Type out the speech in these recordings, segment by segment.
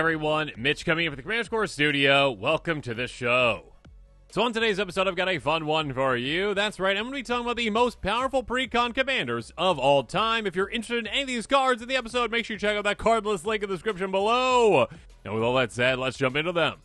everyone, Mitch coming in from the Command Core Studio. Welcome to the show. So on today's episode, I've got a fun one for you. That's right, I'm going to be talking about the most powerful Precon commanders of all time. If you're interested in any of these cards in the episode, make sure you check out that card list link in the description below. And with all that said, let's jump into them.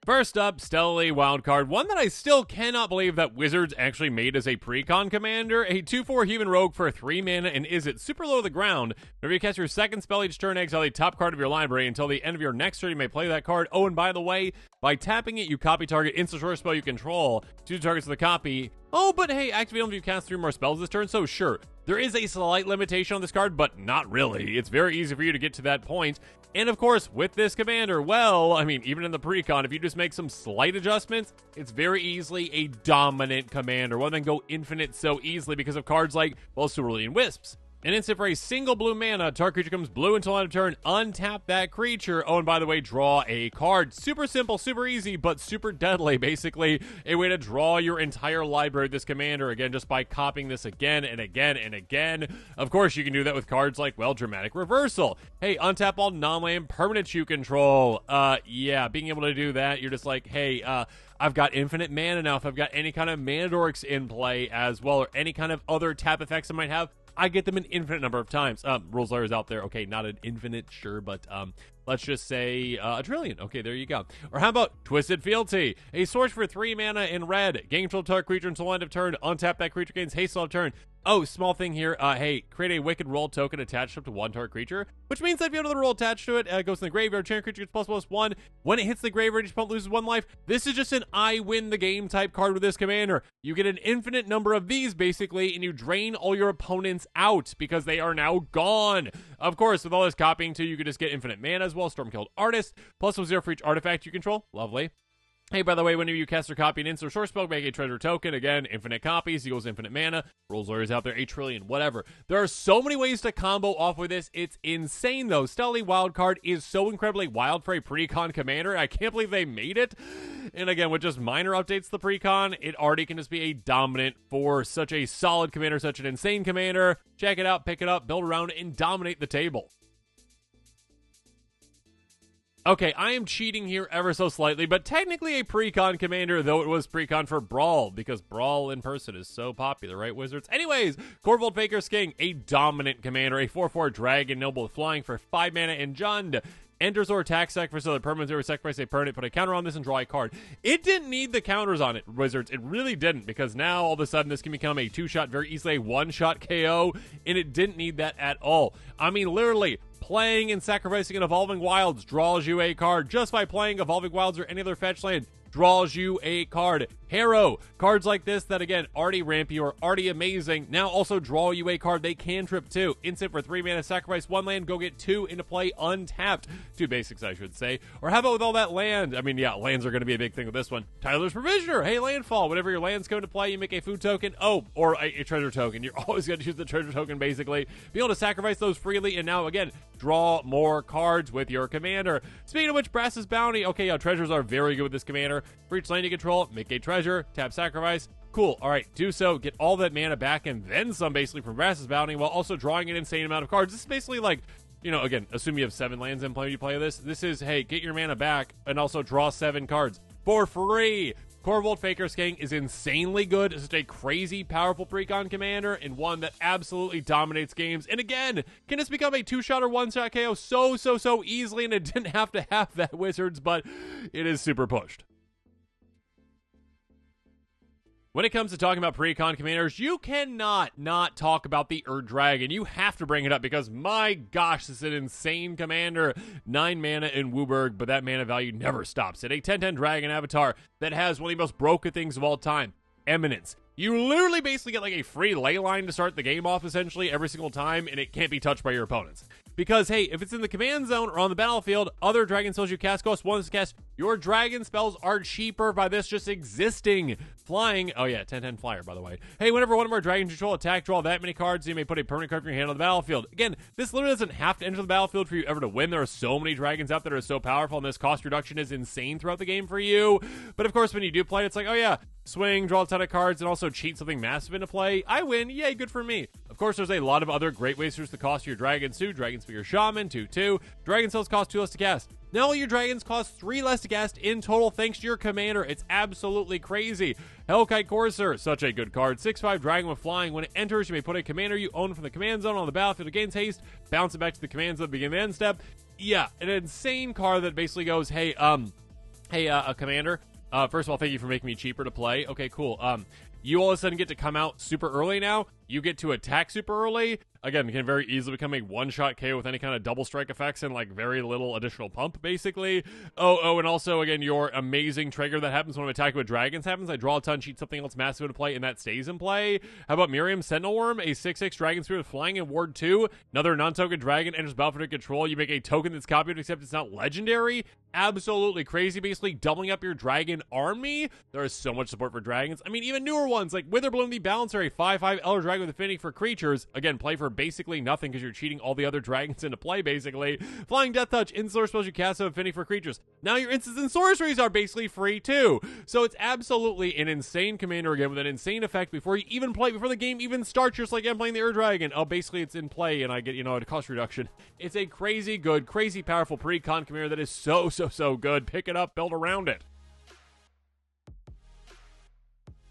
First up, Stella wildcard, one that I still cannot believe that Wizards actually made as a Precon commander. A 2/4 human rogue for 3 mana and is it super low to the ground. Whenever you cast your second spell each turn, exile the top card of your library. Until the end of your next turn, you may play that card. Oh, and by the way, by tapping it, you copy target instant short spell you control. Choose targets of the copy. Oh, but hey, activate them if you cast 3 more spells this turn, so sure. There is a slight limitation on this card, but not really. It's very easy for you to get to that point. And of course, with this commander, well, I mean, even in the Precon, if you just make some slight adjustments, it's very easily a dominant commander. One that can go infinite so easily because of cards like, well, Cerulean Wisps. An instant for a single blue mana, target creature becomes blue until end of turn, untap that creature. Oh, and by the way, draw a card. Super simple, super easy, but super deadly. Basically, a way to draw your entire library of this commander, again, just by copying this again and again and again. Of course, you can do that with cards like, well, Dramatic Reversal. Hey, untap all non-land permanents you control. Yeah, being able to do that, you're just like, hey, I've got infinite mana now. If I've got any kind of mana dorks in play as well, or any kind of other tap effects I might have, I get them an infinite number of times. Rules lawyers out there. Okay, not an infinite, sure, but let's just say a trillion. Okay, there you go. Or how about Twisted Fealty? A source for 3 mana in red. Gain control target creature until end of turn. Untap that creature, gains haste until end of turn. Oh, small thing here. Hey, create a Wicked Roll token attached up to 1 target creature, which means that if you have another roll attached to it, it goes in the graveyard. Target creature gets +1. When it hits the graveyard, each opponent loses 1 life. This is just an I win the game type card with this commander. You get an infinite number of these, basically, and you drain all your opponents out because they are now gone. Of course, with all this copying, too, you can just get infinite mana as well. Stormkilled Artist, +0 for each artifact you control. Lovely. Hey, by the way, whenever you cast or copy an instant or short spell, make a treasure token. Again, infinite copies, equals infinite mana. Rules lawyers out there, 8 trillion, whatever. There are so many ways to combo off with this. It's insane, though. Stella wildcard is so incredibly wild for a Precon commander. I can't believe they made it. And again, with just minor updates to the Precon, it already can just be a dominant for such a solid commander, such an insane commander. Check it out, pick it up, build around it, and dominate the table. Okay, I am cheating here ever so slightly, but technically a Precon commander, though it was Precon for Brawl, because Brawl in person is so popular, right, Wizards? Anyways, Korvold Fae-Cursed King, a dominant commander, a 4/4 dragon noble with flying for 5 mana and Jund. Enters or attacks sacrifice other permanents, or sacrifice a permanent, put a counter on this and draw a card. It didn't need the counters on it, Wizards. It really didn't, because now all of a sudden this can become a 2-shot, very easily a 1-shot KO, and it didn't need that at all. I mean, literally, playing and sacrificing an Evolving Wilds draws you a card. Just by playing Evolving Wilds or any other fetch land draws you a card. Harrow, cards like this that, again, already rampy or already amazing, now also draw you a card. They cantrip too. Instant for 3 mana, sacrifice 1 land, go get 2 into play untapped. 2 basics, I should say. Or how about with all that land? I mean, yeah, lands are going to be a big thing with this one. Tyler's Provisioner, hey, landfall. Whenever your lands come into play, you make a food token. Oh, or a treasure token. You're always going to choose the treasure token, basically. Be able to sacrifice those freely, and now, again, draw more cards with your commander. Speaking of which, Brass's Bounty. Okay, yeah, treasures are very good with this commander. For each land you control, make a treasure, tap sacrifice. Cool. All right, do so. Get all that mana back and then some, basically, from Brass's Bounty, while also drawing an insane amount of cards. This is basically like, you know, again, assume you have 7 lands in play when you play this. This is, hey, get your mana back and also draw 7 cards for free. Korvold Fae-Cursed King is insanely good. It's just a crazy, powerful Precon commander and one that absolutely dominates games. And again, can this become a 2-shot or 1-shot KO so easily, and it didn't have to have that, Wizards, but it is super pushed. When it comes to talking about Precon commanders, you cannot not talk about the Dragon. You have to bring it up because, my gosh, this is an insane commander. 9 mana in Wooburg, but that mana value never stops. It a 10/10 dragon avatar that has one of the most broken things of all time, Eminence. You literally basically get like a free ley line to start the game off, essentially, every single time, and it can't be touched by your opponents. Because, hey, if it's in the command zone or on the battlefield, other dragon spells you cast cost 1 to cast. Your dragon spells are cheaper by this just existing. Flying, oh yeah, 10/10 flyer, by the way. Hey, whenever one of our dragons control attack, draw that many cards, you may put a permanent card from your hand on the battlefield. Again, this literally doesn't have to enter the battlefield for you ever to win. There are so many dragons out there that are so powerful, and this cost reduction is insane throughout the game for you. But of course, when you do play it, it's like, oh yeah, swing, draw a ton of cards, and also cheat something massive into play. I win, yay, good for me. Of course, there's a lot of other great ways to reduce the cost of your dragons too. Dragon Spear Shaman, 2/2. Dragon Cells cost 2 less to cast. Now all your dragons cost 3 less to cast in total thanks to your commander. It's absolutely crazy. Hellkite Courser, such a good card. 6/5 dragon with flying. When it enters, you may put a commander you own from the command zone on the battlefield. It gains haste, bounce it back to the command zone, begin the end step. Yeah, an insane card that basically goes, hey, commander, first of all, thank you for making me cheaper to play. Okay, cool. You all of a sudden get to come out super early now. You get to attack super early. Again, it can very easily become a one-shot KO with any kind of double strike effects and, like, very little additional pump, basically. Oh, and also, again, your amazing trigger that happens when I'm attacking with dragons happens. I draw a ton, cheat something else massive into play, and that stays in play. How about Miriam Sentinel Worm, a 6/6 dragon spear with flying in Ward 2? Another non-token dragon enters battlefield under control. You make a token that's copied, except it's not legendary. Absolutely crazy, basically doubling up your dragon army. There is so much support for dragons. I mean, even newer ones, like Witherbloom the Balancer, a 5/5 Elder Dragon with affinity for creatures. Again, play for basically nothing because you're cheating all the other dragons into play, basically. Flying Death Touch, in-source spells you cast have affinity for creatures. Now your instants and sorceries are basically free too. So it's absolutely an insane commander again with an insane effect before you even play, before the game even starts. You're just like, I'm playing the Ur Dragon. Oh, basically it's in play and I get, a cost reduction. It's a crazy good, crazy powerful pre-con commander that is so good. Pick it up, build around it.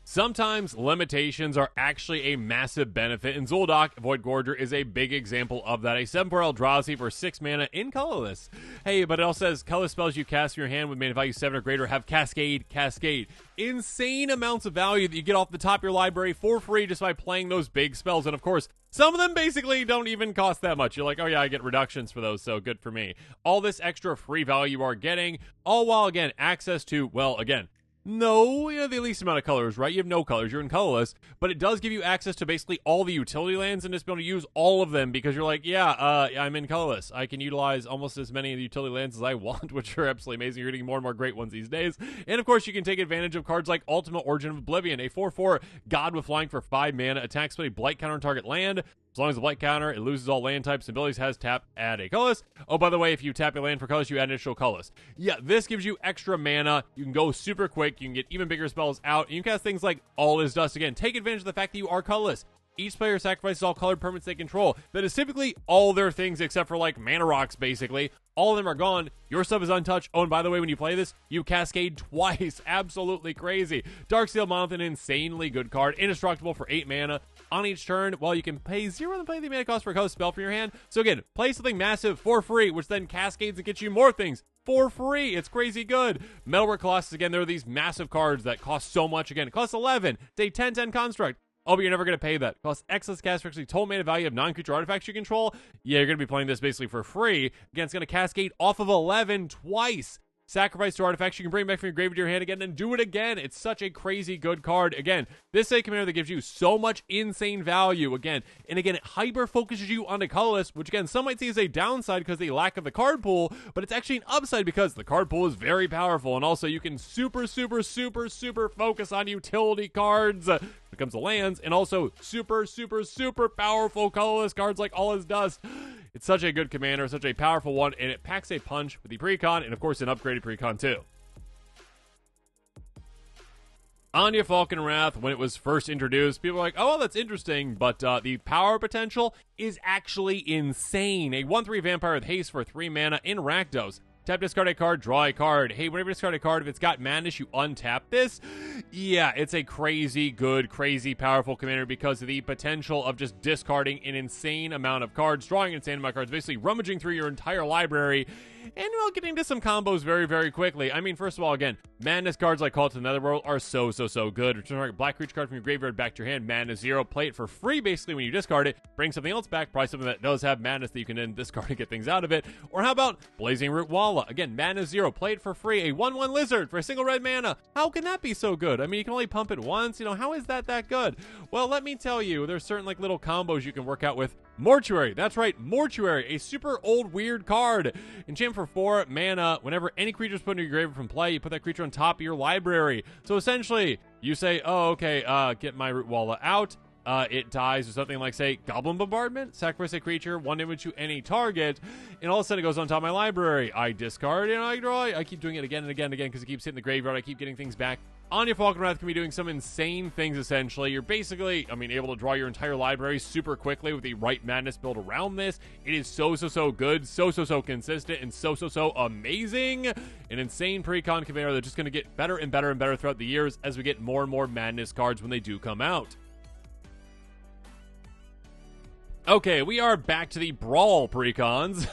Sometimes limitations are actually a massive benefit, and Zhulodok, Void Gorger, is a big example of that. A 7/4 Eldrazi for 6 mana in colorless. Hey, but it also says colorless spells you cast from your hand with mana value 7 or greater have Cascade. Insane amounts of value that you get off the top of your library for free just by playing those big spells. And of course, some of them basically don't even cost that much. You're like, oh yeah, I get reductions for those, so good for me. All this extra free value you are getting, all while, again, access to, well, again, no, you have the least amount of colors, right? You have no colors, you're in colorless, but it does give you access to basically all the utility lands and just be able to use all of them because you're like, I'm in colorless. I can utilize almost as many of the utility lands as I want, which are absolutely amazing. You're getting more and more great ones these days. And of course, you can take advantage of cards like Ultimate Origin of Oblivion, a 4/4 God with flying for 5 mana, attacks with a blight counter on target land. As long as the blight counter, it loses all land types and abilities, has tap, add a colorless. Oh, by the way, if you tap a land for colorless, you add an additional colorless. Yeah, this gives you extra mana. You can go super quick. You can get even bigger spells out. And you can cast things like All Is Dust. Again, take advantage of the fact that you are colorless. Each player sacrifices all colored permanents they control. That is typically all their things except for, like, mana rocks, basically. All of them are gone. Your stuff is untouched. Oh, and by the way, when you play this, you cascade twice. Absolutely crazy. Darksteel Monolith, an insanely good card. Indestructible for 8 mana. On each turn, well, you can pay 0 and play the mana cost for a color spell from your hand. So again, play something massive for free, which then cascades and gets you more things for free. It's crazy good. Metalwork Colossus, again, there are these massive cards that cost so much. Again, it costs 11. It's a 10/10 construct. Oh, but you're never going to pay that. It costs excess cast for actually total mana value of non-creature artifacts you control. Yeah, you're going to be playing this basically for free. Again, it's going to cascade off of 11 twice. Sacrifice 2 artifacts you can bring back from your grave to your hand again and do it again. It's such a crazy good card. Again, this is a commander that gives you so much insane value. Again, it hyper focuses you onto colorless, which again, some might see as a downside because of the lack of the card pool, but it's actually an upside because the card pool is very powerful. And also you can super focus on utility cards when it comes to lands, and also super powerful colorless cards like All Is Dust. It's such a good commander, such a powerful one, and it packs a punch with the Precon, and of course an upgraded Precon too. Anje Falkenrath, when it was first introduced, people were like, oh, well, that's interesting, but the power potential is actually insane. A 1/3 vampire with haste for 3 mana in Rakdos. Tap, discard a card, draw a card. Hey, whenever you discard a card, if it's got madness, you untap this. Yeah, it's a crazy good, crazy powerful commander because of the potential of just discarding an insane amount of cards, drawing an insane amount of cards, basically rummaging through your entire library, and well, getting to some combos very quickly. I mean, first of all, again, madness cards like Call to the Netherworld are so good. Return a black creature card from your graveyard back to your hand, madness 0. Play it for free, basically, when you discard it. Bring something else back, probably something that does have madness that you can then discard and get things out of it. Or how about Blazing Root Walla? Again, madness 0. Play it for free. A 1/1 lizard for a single red mana. How can that be so good? I mean, you can only pump it once. How is that good? Well, let me tell you, there's certain little combos you can work out with. Mortuary, that's right, Mortuary, a super old weird card. Enchant for 4 mana. Whenever any creature is put into your graveyard from play, you put that creature on top of your library. So essentially, you say, oh, okay, get my Root Walla out. It dies or something like, say, Goblin Bombardment. Sacrifice a creature, 1 image to any target, and all of a sudden it goes on top of my library. I discard and I draw. I keep doing it again and again because it keeps hitting the graveyard. I keep getting things back Anje Falkenrath can be doing some insane things, essentially. You're basically, able to draw your entire library super quickly with the right madness build around this. It is so good, so consistent, and so amazing. An insane Precon commander that's just going to get better and better throughout the years as we get more and more madness cards when they do come out. Okay, we are back to the Brawl Precons.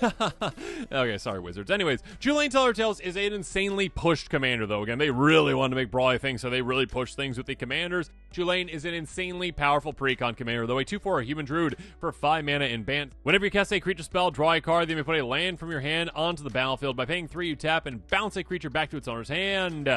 Okay, sorry, Wizards. Anyways, Chulane Teller Tales is an insanely pushed commander, though. Again, they really wanted to make Brawly things, so they really push things with the commanders. Chulane is an insanely powerful Precon commander, though a 2/4 Human Druid for 5 mana in Bant. Whenever you cast a creature spell, draw a card, then you may put a land from your hand onto the battlefield. By paying 3, you tap and bounce a creature back to its owner's hand.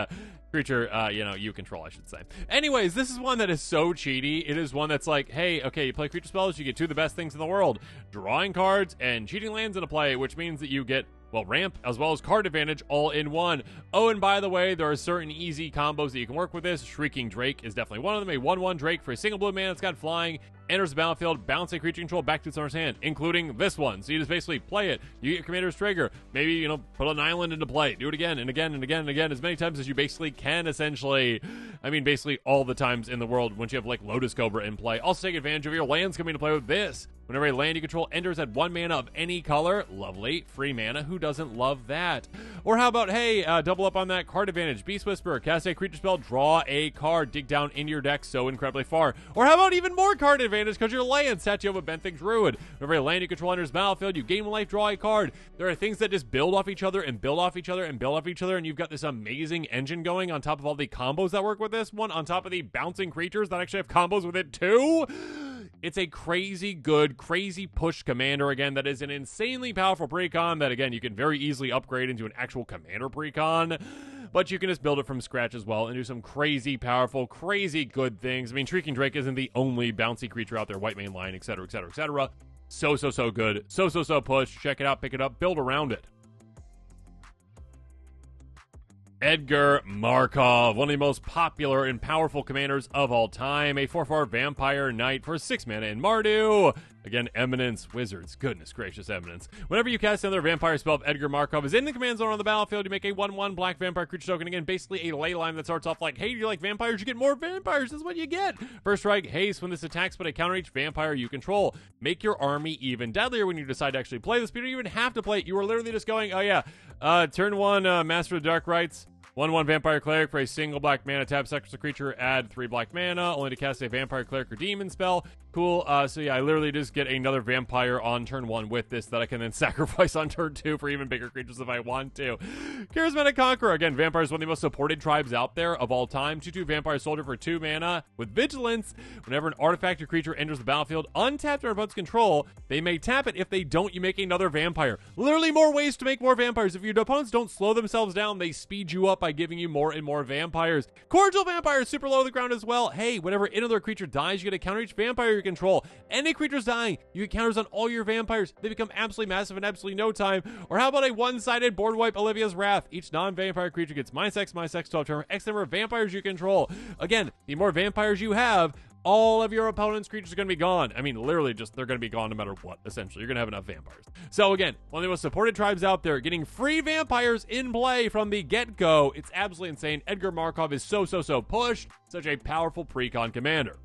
Creature, you control, I should say. Anyways, this is one that is so cheaty. It is one that's like, hey, okay, you play creature spells, you get 2 of the best things in the world. Drawing cards and cheating lands into play, which means that you get, well, ramp as well as card advantage all in one. Oh, and by the way, there are certain easy combos that you can work with this. Shrieking Drake is definitely one of them. A 1/1 Drake for a single blue mana that's got flying, enters the battlefield, bounce a creature control back to its owner's hand, including this one. So you just basically play it. You get your commander's trigger. Maybe, put an island into play. Do it again and again and again and again, as many times as you basically can, essentially. Basically all the times in the world once you have, like, Lotus Cobra in play. Also take advantage of your lands coming into play with this. Whenever a land you control enters at 1 mana of any color, lovely, free mana, who doesn't love that? Or how about, hey, double up on that card advantage. Beast Whisperer, cast a creature spell, draw a card, dig down into your deck so incredibly far. Or how about even more card advantage because your land sets you up with Benthic Druid. Whenever a land you control enters battlefield, you gain 1 life, draw a card. There are things that just build off each other and build off each other and build off each other, and you've got this amazing engine going on top of all the combos that work with this one, on top of the bouncing creatures that actually have combos with it too. It's a crazy good, crazy push commander, again, that is an insanely powerful Precon that, again, you can very easily upgrade into an actual commander Precon, but you can just build it from scratch as well and do some crazy powerful, crazy good things. Shrieking Drake isn't the only bouncy creature out there, white main line, etc., etc., etc. So good. So push. Check it out, pick it up, build around it. Edgar Markov, one of the most popular and powerful commanders of all time. A 4/4 Vampire Knight for 6 mana in Mardu. Again, Eminence, Wizards. Goodness gracious, Eminence. Whenever you cast another Vampire spell, if Edgar Markov is in the command zone on the battlefield, you make a 1/1 black Vampire creature token. Again, basically a ley line that starts off like, hey, do you like vampires? You get more vampires. This is what you get. First strike, haste. When this attacks, put a counter each vampire you control. Make your army even deadlier when you decide to actually play this. But you don't even have to play it. You are literally just going, oh yeah, turn 1, Master of the Dark Rites. 1/1 Vampire Cleric for a single black mana. Tap sacrifice a creature, add 3 black mana, only to cast a Vampire Cleric or Demon spell. Cool. So yeah, I literally just get another vampire on turn 1 with this that I can then sacrifice on turn 2 for even bigger creatures if I want to. Charismatic Conqueror. Again, Vampire is one of the most supported tribes out there of all time. 2/2 Vampire Soldier for 2 mana with Vigilance. Whenever an artifact or creature enters the battlefield, untapped or opponent's control, they may tap it. If they don't, you make another vampire. Literally more ways to make more vampires. If your opponents don't slow themselves down, they speed you up by giving you more and more vampires. Cordial Vampire is super low to the ground as well. Hey, whenever another creature dies, you get a counter each vampire you control. Any creature's dying, you get counters on all your vampires. They become absolutely massive in absolutely no time. Or how about a one-sided board wipe, Olivia's Wrath? Each non-vampire creature gets -X, to turn X number of vampires you control. Again, the more vampires you have, all of your opponent's creatures are going to be gone. Literally just, they're going to be gone no matter what, essentially. You're going to have enough vampires. So again, one of the most supported tribes out there, getting free vampires in play from the get-go. It's absolutely insane. Edgar Markov is so pushed. Such a powerful Precon commander.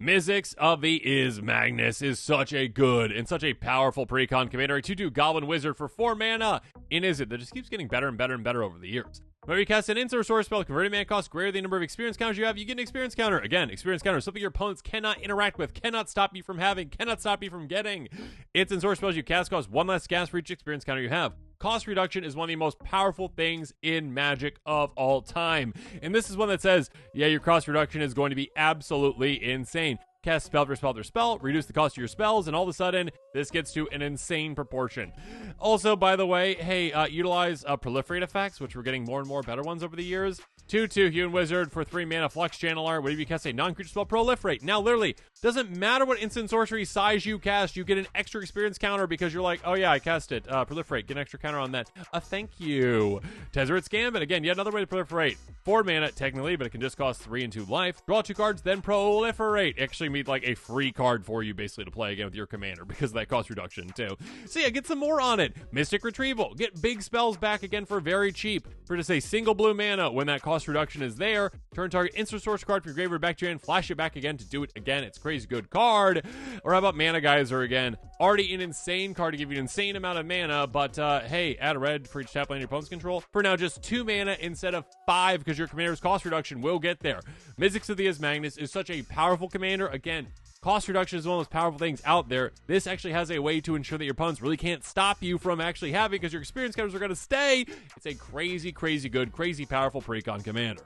Mizzix of the Izmagnus is such a good and such a powerful Precon commander. A 2/2 Goblin Wizard for 4 mana in Izzet that just keeps getting better and better over the years. Whenever you cast an instant or source spell, converting mana cost greater than the number of experience counters you have, you get an experience counter. Again, experience counter, something your opponents cannot interact with, cannot stop you from having, cannot stop you from getting. Instant source spells you cast cost 1 less gas for each experience counter you have. Cost reduction is one of the most powerful things in Magic of all time. And this is one that says, yeah, your cost reduction is going to be absolutely insane. Cast spell after spell, reduce the cost of your spells, and all of a sudden, this gets to an insane proportion. Also, by the way, hey, utilize proliferate effects, which we're getting more and more better ones over the years. 2/2 Human Wizard for 3 mana, Flux Channeler. Whenever you cast a non-creature spell, Proliferate. Now, literally, doesn't matter what instant sorcery size you cast, you get an extra experience counter because you're like, oh yeah, I cast it. Proliferate, get an extra counter on that. Thank you. Tezzeret's Gambit, again, yet another way to proliferate. 4 mana, technically, but it can just cost 3 and 2 life. Draw 2 cards, then proliferate. Actually means like a free card for you, basically, to play again with your commander because of that cost reduction, too. So yeah, get some more on it. Mystic Retrieval, get big spells back again for very cheap. For just a single blue mana, when that cost reduction is there, turn target instant source card from your graveyard back to your hand, flash it back again to do it again. It's a crazy good card. Or how about Mana Geyser again? Already an insane card to give you an insane amount of mana, but hey, add a red for each tap land your opponent's control. For now, just 2 mana instead of 5 because your commander's cost reduction will get there. Mizzix of the Izmagnus is such a powerful commander. Again, cost reduction is one of the most powerful things out there. This actually has a way to ensure that your opponents really can't stop you from actually having, because your experience counters are going to stay. It's a crazy, crazy good, crazy powerful Precon commander.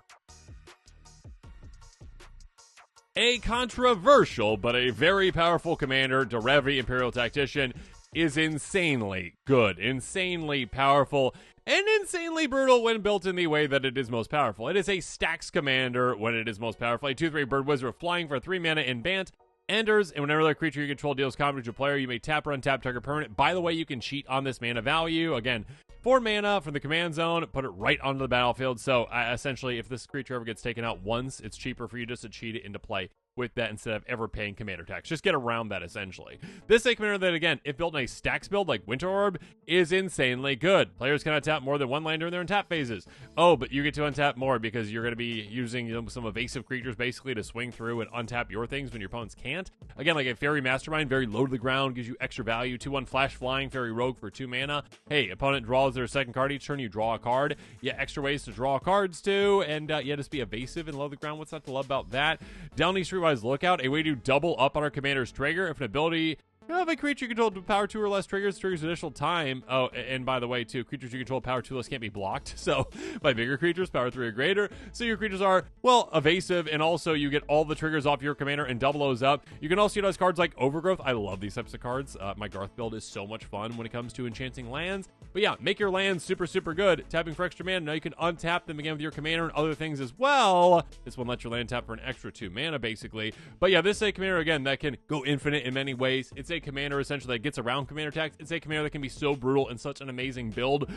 A controversial but a very powerful commander, Derevi, Empyrial Tactician, is insanely good, insanely powerful, and insanely brutal when built in the way that it is most powerful. It is a stacks commander when it is most powerful. A 2/3 Bird Wizard flying for 3 mana in Bant. Enters, and whenever the creature you control deals combat to a player, you may tap or untap target permanent. By the way, you can cheat on this mana value. Again, 4 mana from the command zone, put it right onto the battlefield. So essentially, if this creature ever gets taken out once, it's cheaper for you just to cheat it into play with that instead of ever paying commander tax. Just get around that, essentially. This is a commander that, again, if built in a stacks build like Winter Orb, is insanely good. Players cannot tap more than 1 land during their untap phases. Oh, but you get to untap more because you're going to be using some evasive creatures basically to swing through and untap your things when your opponents can't. Again, like a Fairy Mastermind, very low to the ground, gives you extra value. 2/1 Flash Flying Fairy Rogue for 2 mana. Hey, opponent draws their second card each turn, you draw a card. Yeah, extra ways to draw cards too, and yeah, just be evasive and low to the ground. What's not to love about that? Downey Streetwise Lookout, a way to double up on our commander's trigger. If an ability of a creature you control power 2 or less triggers additional time. Oh, and by the way, too, creatures you control power 2 less can't be blocked. So, by bigger creatures, power 3 or greater. So your creatures are, well, evasive, and also you get all the triggers off your commander and double those up. You can also utilize cards like Overgrowth. I love these types of cards. My Garth build is so much fun when it comes to enchanting lands. But yeah, make your lands super, super good. Tapping for extra mana. Now you can untap them again with your commander and other things as well. This one lets your land tap for an extra 2 mana, basically. But yeah, this is a commander, again, that can go infinite in many ways. It's a commander, essentially, that gets around commander tax. It's a commander that can be so brutal and such an amazing build.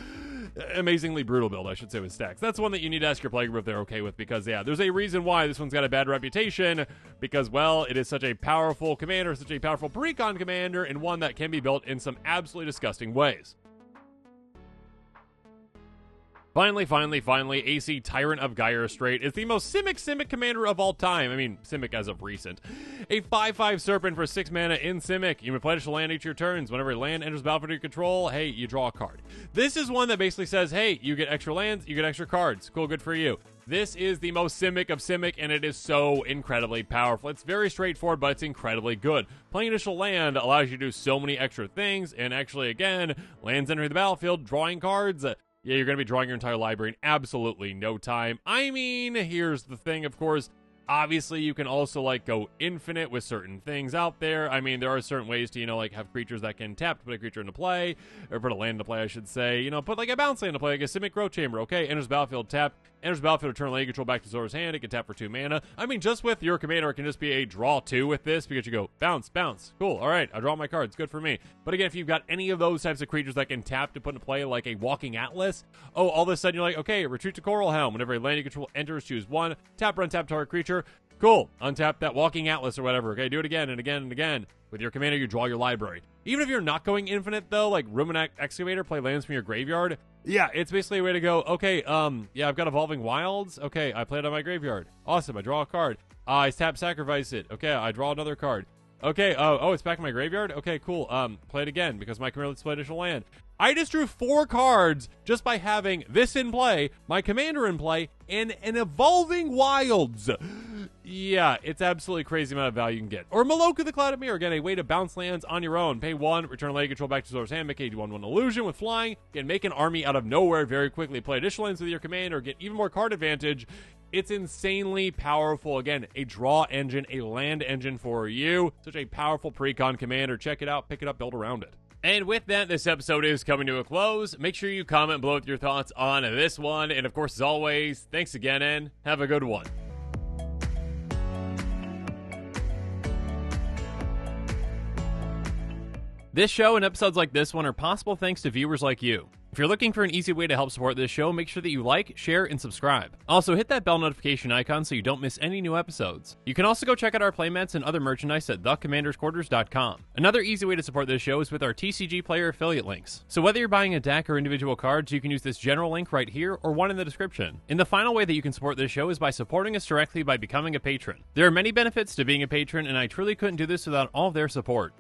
Amazingly brutal build, I should say, with stacks. That's one that you need to ask your playgroup if they're okay with, because, yeah, there's a reason why this one's got a bad reputation, because, well, it is such a powerful commander, such a powerful Precon commander, and one that can be built in some absolutely disgusting ways. Finally, Aesi, Tyrant of Gyre Strait is the most Simic commander of all time. I mean, Simic as of recent. A 5/5 Serpent for 6 mana in Simic. You replenish a land each of your turns. Whenever a land enters the battlefield under your control, hey, you draw a card. This is one that basically says, hey, you get extra lands, you get extra cards. Cool, good for you. This is the most Simic of Simic, and it is so incredibly powerful. It's very straightforward, but it's incredibly good. Playing initial land allows you to do so many extra things, and actually, again, lands entering the battlefield, drawing cards. Yeah, you're going to be drawing your entire library in absolutely no time. I mean, here's the thing, of course. Obviously, you can also, like, go infinite with certain things out there. I mean, there are certain ways to, like, have creatures that can tap to put a creature into play, or put a land into play, I should say. Put, like, a bounce land into play, like a Simic Growth Chamber. Okay, enters battlefield, tap. Enters battlefield, return land you control back to Zora's hand. It can tap for 2 mana. I mean, just with your commander, it can just be a draw 2 with this, because you go, bounce. Cool, alright, I draw my cards. Good for me. But again, if you've got any of those types of creatures that can tap to put into play, like a Walking Atlas, oh, all of a sudden you're like, okay, retreat to Coral Helm. Whenever a land you control enters, choose 1. Tap or untap target creature. Cool. Untap that Walking Atlas or whatever. Okay, do it again and again and again. With your commander, you draw your library. Even if you're not going infinite, though, like Ruminant Excavator, play lands from your graveyard. Yeah, it's basically a way to go, okay, yeah, I've got Evolving Wilds. Okay, I play it on my graveyard. Awesome, I draw a card. I tap Sacrifice it. Okay, I draw another card. Okay, oh, it's back in my graveyard? Okay, cool. Play it again, because my commander lets play additional land. I just drew 4 cards just by having this in play, my commander in play, and an Evolving Wilds. Yeah, it's absolutely crazy amount of value you can get. Or Maloku the Clouded Mirror, again, a way to bounce lands on your own. Pay 1, return land control back to Zora's hand, make a 1/1 illusion with flying, again, make an army out of nowhere very quickly, play additional lands with your commander, get even more card advantage. It's insanely powerful. Again, a draw engine, a land engine for you. Such a powerful Precon commander. Check it out, pick it up, build around it. And with that, this episode is coming to a close. Make sure you comment below with your thoughts on this one. And of course, as always, thanks again and have a good one. This show and episodes like this one are possible thanks to viewers like you. If you're looking for an easy way to help support this show, make sure that you like, share, and subscribe. Also, hit that bell notification icon so you don't miss any new episodes. You can also go check out our playmats and other merchandise at thecommandersquarters.com. Another easy way to support this show is with our TCG player affiliate links. So whether you're buying a deck or individual cards, you can use this general link right here or one in the description. And the final way that you can support this show is by supporting us directly by becoming a patron. There are many benefits to being a patron, and I truly couldn't do this without all of their support.